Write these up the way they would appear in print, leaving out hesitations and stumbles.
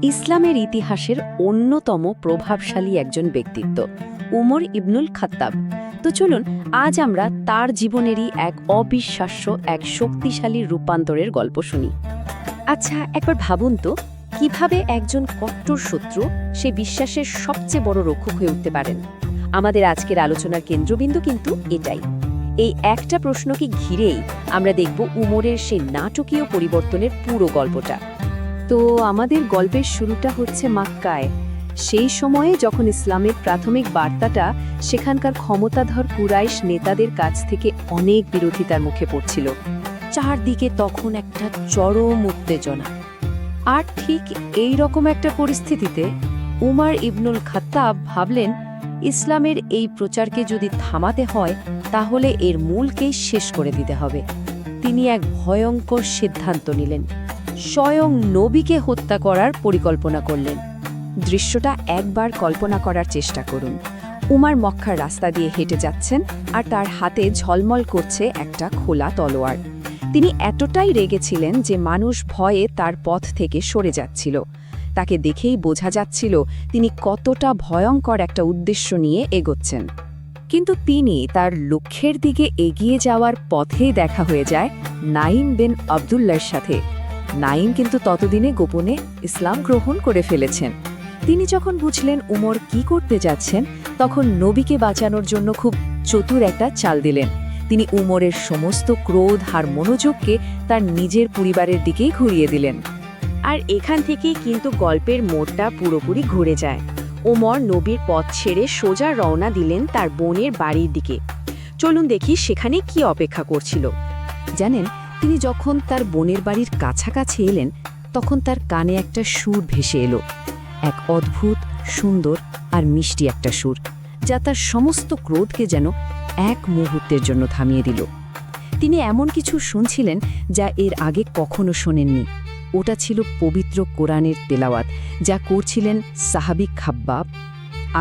ইসলামের ইতিহাসের অন্যতম প্রভাবশালী একজন ব্যক্তিত্ব উমর ইবনুল খাত্তাব। তো চলুন আজ আমরা তার জীবনেরই এক অবিশ্বাস্য এক শক্তিশালী রূপান্তরের গল্প শুনি। আচ্ছা, একবার ভাবুন তো, কিভাবে একজন কট্টর শত্রু সে বিশ্বাসের সবচেয়ে বড় রক্ষক হয়ে উঠতে পারেন। আমাদের আজকের আলোচনার কেন্দ্রবিন্দু কিন্তু এটাই। এই একটা প্রশ্নকে ঘিরেই আমরা দেখব উমরের সেই নাটকীয় পরিবর্তনের পুরো গল্পটা। তো আমাদের গল্পের শুরুটা হচ্ছে মক্কায়, সেই সময়ে যখন ইসলামের প্রাথমিক বার্তাটা সেখানকার ক্ষমতাধর কুরাইশ নেতাদের কাছ থেকে অনেক বিরোধিতার মুখে পড়ছিল। চারদিকে তখন একটা চরম উত্তেজনা। আর ঠিক এই রকম একটা পরিস্থিতিতে উমর ইবনুল খাত্তাব ভাবলেন, ইসলামের এই প্রচারকে যদি থামাতে হয় তাহলে এর মূলকেই শেষ করে দিতে হবে। তিনি এক ভয়ঙ্কর সিদ্ধান্ত নিলেন, স্বয়ং নবীকে হত্যা করার পরিকল্পনা করলেন। দৃশ্যটা একবার কল্পনা করার চেষ্টা করুন। উমর মক্কার রাস্তা দিয়ে হেঁটে যাচ্ছেন আর তার হাতে ঝলমল করছে একটা খোলা তলোয়ার। তিনি এতটাই রেগেছিলেন যে মানুষ ভয়ে তার পথ থেকে সরে যাচ্ছিল। তাকে দেখেই বোঝা যাচ্ছিল তিনি কতটা ভয়ঙ্কর একটা উদ্দেশ্য নিয়ে এগোচ্ছেন। কিন্তু তিনি তার লক্ষ্যের দিকে এগিয়ে যাওয়ার পথেই দেখা হয়ে যায় নাঈম বিন আবদুল্লাহর সাথে। নাঈম কিন্তু ততদিনে গোপনে ইসলাম গ্রহণ করে ফেলেছেন। তিনি যখন বুঝলেন উমর কি করতে যাচ্ছেন, তখন নবীকে বাঁচানোর জন্য খুব চতুর একটা চাল দিলেন। তিনি উমরের সমস্ত ক্রোধ আর মনোযোগকে তার নিজের পরিবারের দিকেই ঘুরিয়ে দিলেন। আর এখান থেকেই কিন্তু গল্পের মোড়টা পুরোপুরি ঘুরে যায়। ওমর নবীর পথ ছেড়ে সোজা রওনা দিলেন তার বোনের বাড়ির দিকে। চলুন দেখি সেখানে কি অপেক্ষা করছিল। জানেন, তিনি যখন তার বোনের বাড়ির কাছাকাছি এলেন, তখন তার কানে একটা সুর ভেসে এলো, এক অদ্ভুত, সুন্দর আর মিষ্টি একটা সুর, যা তার সমস্ত ক্রোধকে যেন এক মুহূর্তের জন্য থামিয়ে দিল। তিনি এমন কিছু শুনছিলেন যা এর আগে কখনো শোনেননি। ওটা ছিল পবিত্র কোরআনের তেলাওয়াত, যা করছিলেন সাহাবী খাব্বাব।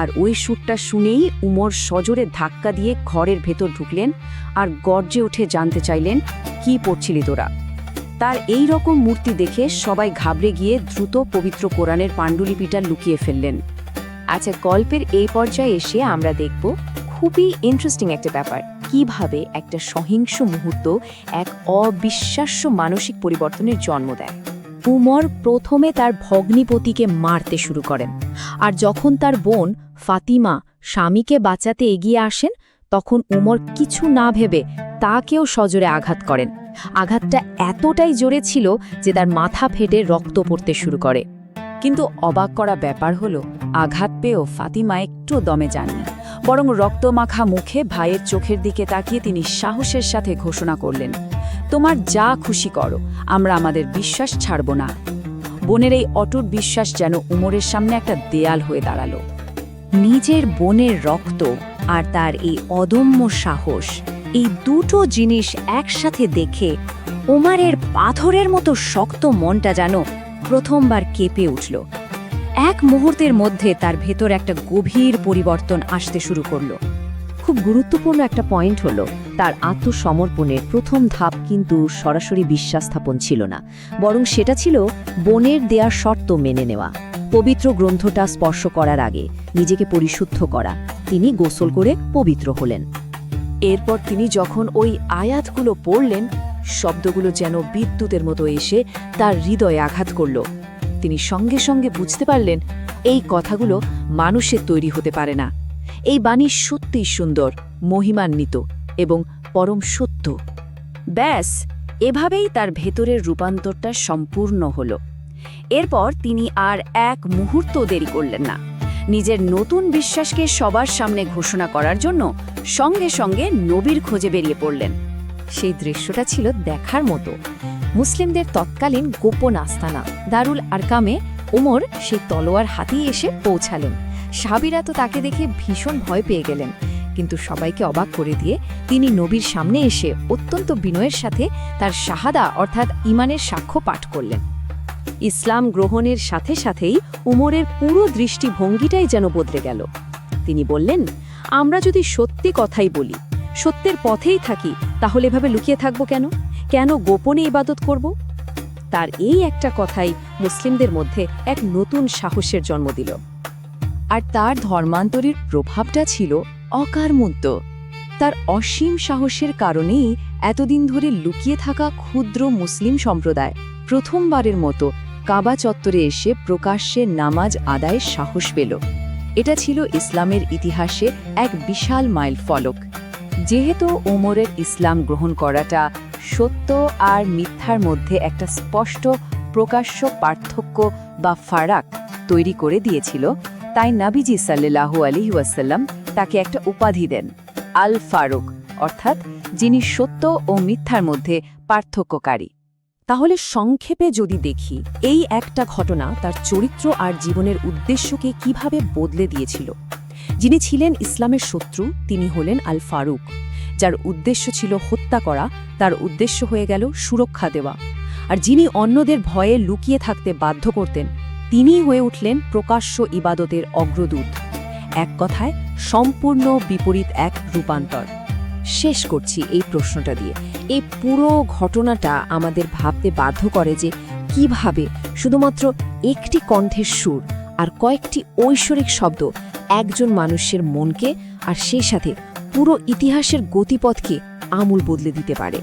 আর ওই সুরটা শুনেই উমর সজোরে ধাক্কা দিয়ে ঘরের ভেতর ঢুকলেন আর গর্জে উঠে জানতে চাইলেন, কি পড়ছিলি তোরা? তার এই রকম মূর্তি দেখে সবাই ঘাবড়ে গিয়ে দ্রুত পবিত্র কোরআনের পাণ্ডুলিপিটা লুকিয়ে ফেললেন। আচ্ছা, গল্পের এই পর্যায়ে এসে আমরা দেখব খুবই ইন্টারেস্টিং একটা ব্যাপার, কিভাবে একটা সহিংস মুহূর্ত এক অবিশ্বাস্য মানসিক পরিবর্তনের জন্ম দেয়। উমর প্রথমে তার ভগ্নিপতিকে মারতে শুরু করেন, আর যখন তার বোন ফাতিমা স্বামীকে বাঁচাতে এগিয়ে আসেন, তখন উমর কিছু না ভেবে তাকেও সজোরে আঘাত করেন। আঘাতটা এতটাই জোরে ছিল যে তার মাথা ফেটে রক্ত পড়তে শুরু করে। কিন্তু অবাক করা ব্যাপার হলো, আঘাত পেয়েও ফাতিমা একটু দমে যাননি, বরং রক্তমাখা মুখে ভাইয়ের চোখের দিকে তাকিয়ে তিনি সাহসের সাথে ঘোষণা করলেন, তোমার যা খুশি করো, আমরা আমাদের বিশ্বাস ছাড়ব না। বোনের এই অটুট বিশ্বাস যেন উমরের সামনে একটা দেয়াল হয়ে দাঁড়ালো। নিজের বোনের রক্ত আর তার এই অদম্য সাহস, এই দুটো জিনিস একসাথে দেখে উমরের পাথরের মতো শক্ত মনটা যেন প্রথমবার কেঁপে উঠল। এক মুহূর্তের মধ্যে তার ভেতর একটা গভীর পরিবর্তন আসতে শুরু করল। খুব গুরুত্বপূর্ণ একটা পয়েন্ট হলো, তার আত্মসমর্পণের প্রথম ধাপ কিন্তু সরাসরি বিশ্বাস স্থাপন ছিল না, বরং সেটা ছিল বোনের দেয়া শর্ত মেনে নেওয়া। পবিত্র গ্রন্থটা স্পর্শ করার আগে নিজেকে পরিশুদ্ধ করা। তিনি গোসল করে পবিত্র হলেন। এরপর তিনি যখন ওই আয়াতগুলো পড়লেন, শব্দগুলো যেন বিদ্যুতের মতো এসে তার হৃদয়ে আঘাত করল। তিনি সঙ্গে সঙ্গে বুঝতে পারলেন, এই কথাগুলো মানুষের তৈরি হতে পারে না। এই বাণী সত্যিই সুন্দর, মহিমান্বিত এবং পরম সত্য। ব্যাস, এভাবেই তার ভেতরের রূপান্তরটা সম্পূর্ণ হল। এরপর তিনি আর এক মুহূর্ত দেরি করলেন না। নিজের নতুন বিশ্বাসকে সবার সামনে ঘোষণা করার জন্য সঙ্গে সঙ্গে নবীর খোঁজে বেরিয়ে পড়লেন। সেই দৃশ্যটা ছিল দেখার মতো। মুসলিমদের তৎকালীন গোপন আস্তানা দারুল আরকামে উমর সেই তলোয়ার হাতিয়ে এসে পৌঁছালেন। সাহাবীরা তো তাকে দেখে ভীষণ ভয় পেয়ে গেলেন, কিন্তু সবাইকে অবাক করে দিয়ে তিনি নবীর সামনে এসে অত্যন্ত বিনয়ের সাথে তার শাহাদা অর্থাৎ ঈমানের সাক্ষ্য পাঠ করলেন। ইসলাম গ্রহণের সাথে সাথেই উমরের পুরো দৃষ্টিভঙ্গিটাই যেন বদলে গেল। তিনি বললেন, আমরা যদি সত্যি কথাই বলি, সত্যের পথেই থাকি, তাহলে এভাবে লুকিয়ে থাকবো কেন? কেন গোপনে ইবাদত করব? তার এই একটা কথাই মুসলিমদের মধ্যে এক নতুন সাহসের জন্ম দিল। আর তার ধর্মান্তরের প্রভাবটা ছিল অকারমূর্ত। তার অসীম সাহসের কারণেই এতদিন ধরে লুকিয়ে থাকা ক্ষুদ্র মুসলিম সম্প্রদায় প্রথমবারের মতো কাবা চত্বরে এসে প্রকাশ্যে নামাজ আদায়ের সাহস পেল। এটা ছিল ইসলামের ইতিহাসে এক বিশাল মাইলফলক। যেহেতু ওমরের ইসলাম গ্রহণ করাটা সত্য আর মিথ্যার মধ্যে একটা স্পষ্ট প্রকাশ্য পার্থক্য বা ফারাক তৈরি করে দিয়েছিল, তাই নবীজি সাল্লাল্লাহু আলাইহি ওয়াসাল্লাম তাকে একটা উপাধি দেন, আল ফারুক, অর্থাৎ যিনি সত্য ও মিথ্যার মধ্যে পার্থক্যকারী। তাহলে সংক্ষেপে যদি দেখি, এই একটা ঘটনা তার চরিত্র আর জীবনের উদ্দেশ্যকে কিভাবে বদলে দিয়েছিল। যিনি ছিলেন ইসলামের শত্রু, তিনি হলেন আল ফারুক। যার উদ্দেশ্য ছিল হত্যা করা, তার উদ্দেশ্য হয়ে গেল সুরক্ষা দেওয়া। আর যিনি অন্যদের ভয়ে লুকিয়ে থাকতে বাধ্য করতেন, তিনিই হয়ে উঠলেন প্রকাশ্য ইবাদতের অগ্রদূত। এক কথায় সম্পূর্ণ বিপরীত এক রূপান্তর। শেষ করছি এই প্রশ্নটা দিয়ে। এই পুরো ঘটনাটা আমাদের ভাবতে বাধ্য করে যে কিভাবে শুধুমাত্র একটি কণ্ঠের সুর আর কয়েকটি ঐশ্বরিক শব্দ একজন মানুষের মনকে আর সেই সাথে পুরো ইতিহাসের গতিপথকে আমূল বদলে দিতে পারে।